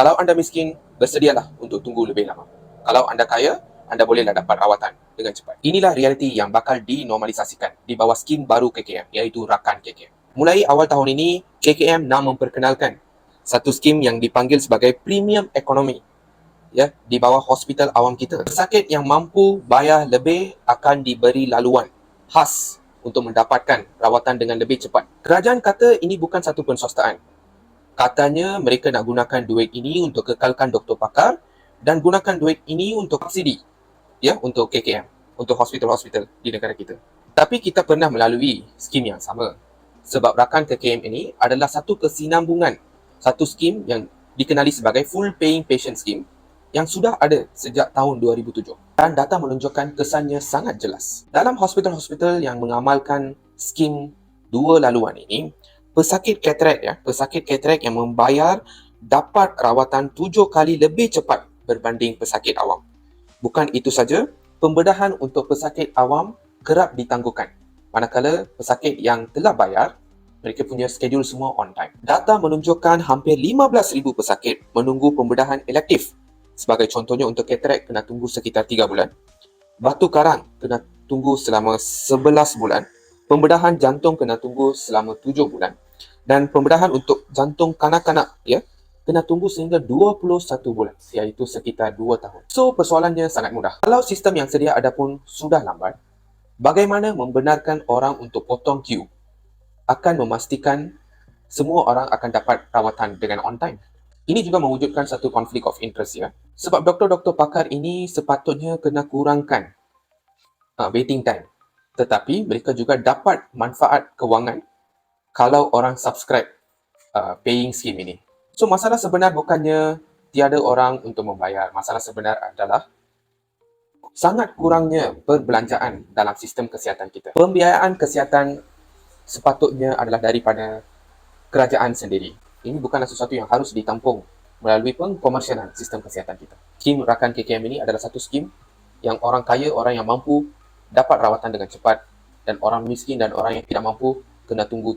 Kalau anda miskin, bersedialah untuk tunggu lebih lama. Kalau anda kaya, anda bolehlah dapat rawatan dengan cepat. Inilah realiti yang bakal dinormalisasikan di bawah skim baru KKM, iaitu Rakan KKM. Mulai awal tahun ini, KKM nak memperkenalkan satu skim yang dipanggil sebagai Premium Ekonomi, ya, di bawah hospital awam kita. Pesakit yang mampu bayar lebih akan diberi laluan khas untuk mendapatkan rawatan dengan lebih cepat. Kerajaan kata ini bukan satu penswastaan. Katanya mereka nak gunakan duit ini untuk kekalkan doktor pakar dan gunakan duit ini untuk subsidi, ya, untuk KKM, untuk hospital-hospital di negara kita. Tapi kita pernah melalui skim yang sama. Sebab Rakan KKM ini adalah satu kesinambungan, satu skim yang dikenali sebagai Full Paying Patient Scheme yang sudah ada sejak tahun 2007. Dan data menunjukkan kesannya sangat jelas. Dalam hospital-hospital yang mengamalkan skim dua laluan ini, pesakit katarak yang membayar dapat rawatan 7 kali lebih cepat berbanding pesakit awam. Bukan itu saja, pembedahan untuk pesakit awam kerap ditangguhkan, manakala pesakit yang telah bayar, mereka punya skedul semua on time. Data menunjukkan hampir 15,000 pesakit menunggu pembedahan elektif. Sebagai contohnya, untuk katarak kena tunggu sekitar 3 bulan, batu karang kena tunggu selama 11 bulan, pembedahan jantung kena tunggu selama 7 bulan, dan pembedahan untuk jantung kanak-kanak, ya, kena tunggu sehingga 21 bulan, iaitu sekitar 2 tahun. So, persoalannya sangat mudah. Kalau sistem yang sedia ada pun sudah lambat, bagaimana membenarkan orang untuk potong queue akan memastikan semua orang akan dapat rawatan dengan on time? Ini juga mewujudkan satu konflik of interest, ya. Sebab doktor-doktor pakar ini sepatutnya kena kurangkan waiting time. Tetapi mereka juga dapat manfaat kewangan kalau orang subscribe paying scheme ini. So, masalah sebenar bukannya tiada orang untuk membayar. Masalah sebenar adalah sangat kurangnya perbelanjaan dalam sistem kesihatan kita. Pembiayaan kesihatan sepatutnya adalah daripada kerajaan sendiri. Ini bukanlah sesuatu yang harus ditampung melalui pengkomersialan sistem kesihatan kita. Skim Rakan KKM ini adalah satu skim yang orang kaya, orang yang mampu dapat rawatan dengan cepat, dan orang miskin dan orang yang tidak mampu kena tunggu.